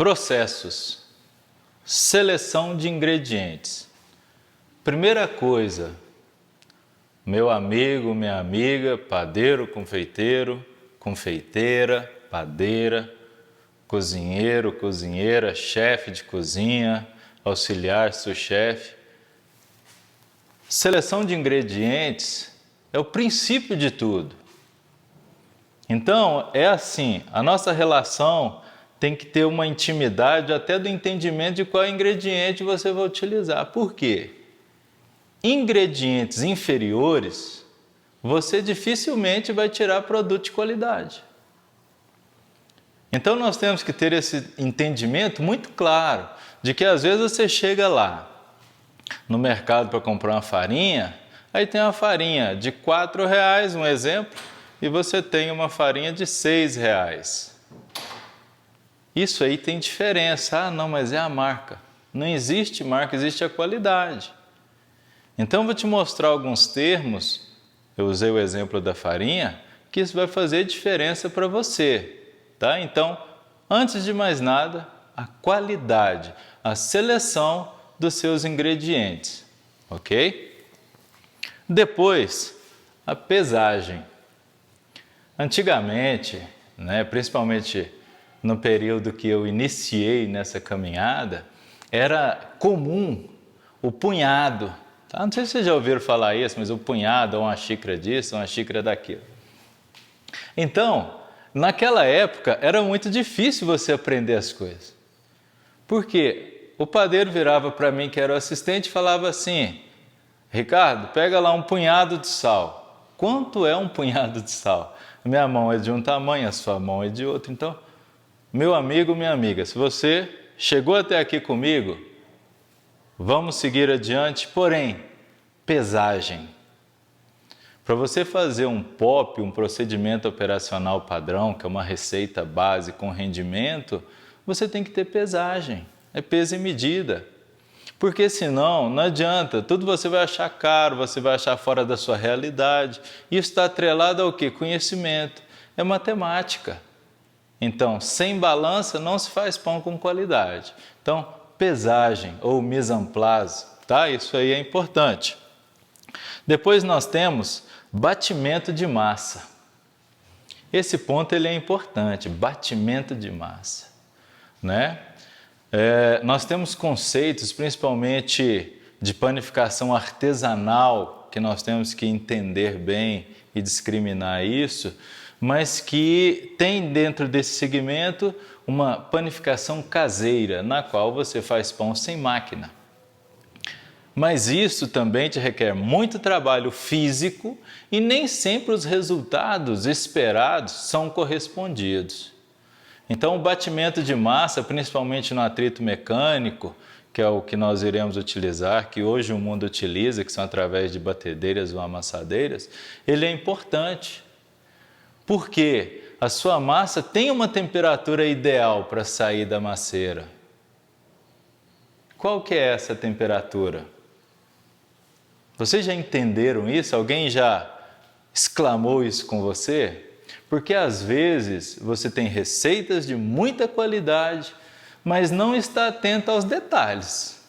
Processos. Seleção de ingredientes. Primeira coisa, meu amigo, minha amiga, padeiro, confeiteiro, confeiteira, padeira, cozinheiro, cozinheira, chefe de cozinha, auxiliar, sous-chefe. Seleção de ingredientes é o princípio de tudo. Então, é assim, a nossa relação tem que ter uma intimidade até do entendimento de qual ingrediente você vai utilizar. Por quê? Ingredientes inferiores, você dificilmente vai tirar produto de qualidade. Então, nós temos que ter esse entendimento muito claro de que às vezes você chega lá no mercado para comprar uma farinha, aí tem uma farinha de R$4, um exemplo, e você tem uma farinha de R$6. Isso aí tem diferença. Ah, não, mas é a marca. Não existe marca, existe a qualidade. Então, vou te mostrar alguns termos, eu usei o exemplo da farinha, que isso vai fazer diferença para você, tá? Então, antes de mais nada, a qualidade, a seleção dos seus ingredientes, ok? Depois, a pesagem. Antigamente, principalmente no período que eu iniciei nessa caminhada, era comum o punhado. Tá? Não sei se vocês já ouviram falar isso, mas o punhado, ou uma xícara disso, ou uma xícara daquilo. Então, naquela época, era muito difícil você aprender as coisas. Por quê? O padeiro virava para mim, que era o assistente, e falava assim: Ricardo, pega lá um punhado de sal. Quanto é um punhado de sal? Minha mão é de um tamanho, a sua mão é de outro. Então, meu amigo, minha amiga, se você chegou até aqui comigo, vamos seguir adiante, porém, pesagem. Para você fazer um POP, um procedimento operacional padrão, que é uma receita base com rendimento, você tem que ter pesagem, é peso e medida. Porque senão, não adianta, tudo você vai achar caro, você vai achar fora da sua realidade. Isso está atrelado ao quê? Conhecimento, é matemática. Então, sem balança não se faz pão com qualidade. Então, pesagem ou mise en place, tá? Isso aí é importante. Depois nós temos batimento de massa. Esse ponto ele é importante, batimento de massa, né? Nós temos conceitos, principalmente de panificação artesanal, que nós temos que entender bem e discriminar isso, mas que tem dentro desse segmento uma panificação caseira, na qual você faz pão sem máquina. Mas isso também te requer muito trabalho físico e nem sempre os resultados esperados são correspondidos. Então, o batimento de massa, principalmente no atrito mecânico, que é o que nós iremos utilizar, que hoje o mundo utiliza, que são através de batedeiras ou amassadeiras, ele é importante. Porque a sua massa tem uma temperatura ideal para sair da masseira. Qual que é essa temperatura? Vocês já entenderam isso? Alguém já exclamou isso com você? Porque às vezes você tem receitas de muita qualidade, mas não está atento aos detalhes.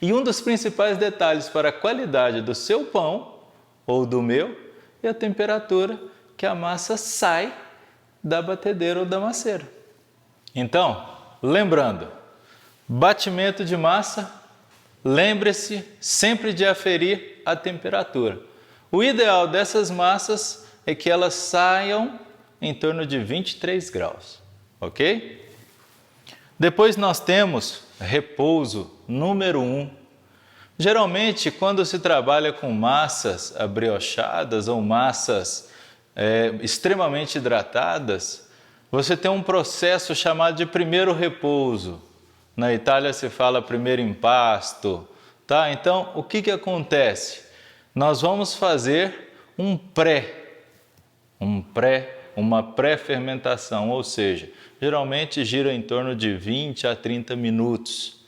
E um dos principais detalhes para a qualidade do seu pão, ou do meu, é a temperatura que a massa sai da batedeira ou da masseira. Então, lembrando, batimento de massa, lembre-se sempre de aferir a temperatura. O ideal dessas massas é que elas saiam em torno de 23 graus, ok? Depois nós temos repouso número 1. Geralmente, quando se trabalha com massas abriochadas ou massas extremamente hidratadas, você tem um processo chamado de primeiro repouso. Na Itália se fala primeiro impasto, tá? Então, o que acontece? Nós vamos fazer uma pré-fermentação, ou seja, geralmente gira em torno de 20 a 30 minutos.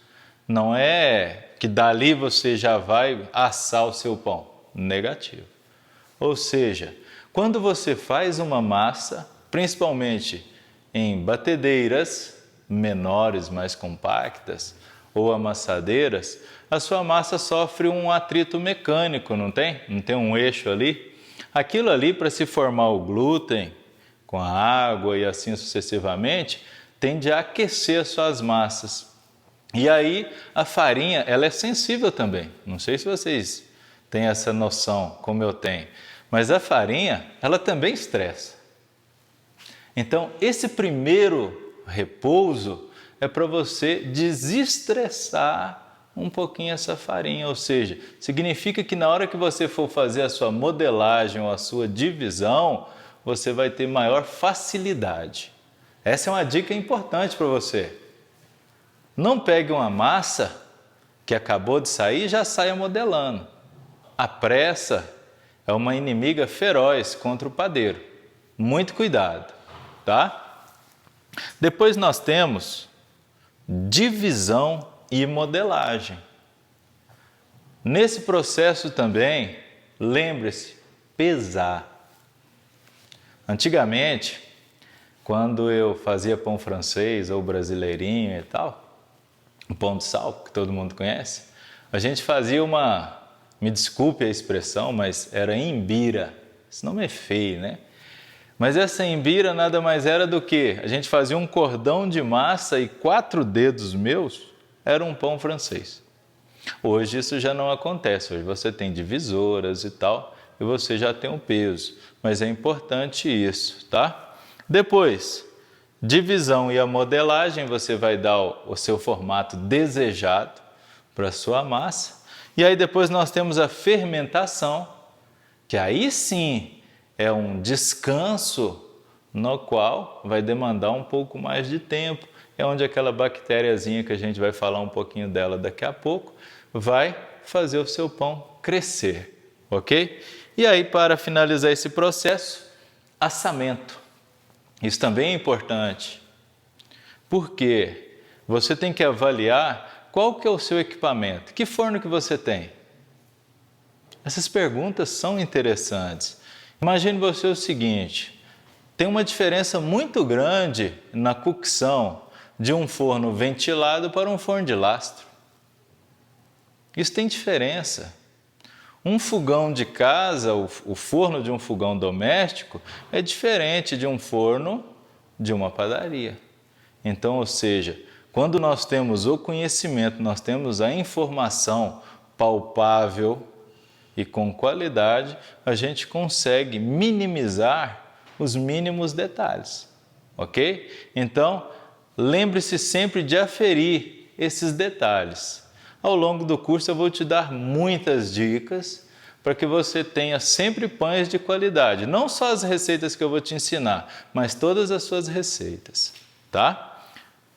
Não é que dali você já vai assar o seu pão. Negativo. Ou seja, quando você faz uma massa, principalmente em batedeiras, menores, mais compactas, ou amassadeiras, a sua massa sofre um atrito mecânico, não tem? Não tem um eixo ali? Aquilo ali, para se formar o glúten, com a água e assim sucessivamente, tende a aquecer as suas massas. E aí a farinha, ela é sensível também. Não sei se vocês têm essa noção, como eu tenho. Mas a farinha, ela também estressa. Então, esse primeiro repouso é para você desestressar um pouquinho essa farinha, ou seja, significa que na hora que você for fazer a sua modelagem ou a sua divisão, você vai ter maior facilidade. Essa é uma dica importante para você. Não pegue uma massa que acabou de sair e já saia modelando. A pressa é uma inimiga feroz contra o padeiro. Muito cuidado, tá? Depois nós temos divisão e modelagem. Nesse processo também, lembre-se, pesar. Antigamente, quando eu fazia pão francês ou brasileirinho e tal, o pão de sal, que todo mundo conhece, a gente fazia me desculpe a expressão, mas era imbira. Esse nome é feio, né? Mas essa imbira nada mais era do que a gente fazia um cordão de massa e 4 dedos meus era um pão francês. Hoje isso já não acontece, hoje você tem divisoras e tal, e você já tem um peso, mas é importante isso, tá? Depois, divisão e a modelagem, você vai dar o seu formato desejado para a sua massa, e aí depois nós temos a fermentação, que aí sim é um descanso no qual vai demandar um pouco mais de tempo, é onde aquela bactériazinha que a gente vai falar um pouquinho dela daqui a pouco, vai fazer o seu pão crescer, ok? E aí, para finalizar esse processo, assamento. Isso também é importante, porque você tem que avaliar qual que é o seu equipamento, que forno que você tem. Essas perguntas são interessantes. Imagine você o seguinte, tem uma diferença muito grande na cocção de um forno ventilado para um forno de lastro. Isso tem diferença. Um fogão de casa, o forno de um fogão doméstico, é diferente de um forno de uma padaria. Então, ou seja, quando nós temos o conhecimento, nós temos a informação palpável e com qualidade, a gente consegue minimizar os mínimos detalhes, ok? Então, lembre-se sempre de aferir esses detalhes. Ao longo do curso eu vou te dar muitas dicas para que você tenha sempre pães de qualidade. Não só as receitas que eu vou te ensinar, mas todas as suas receitas, tá?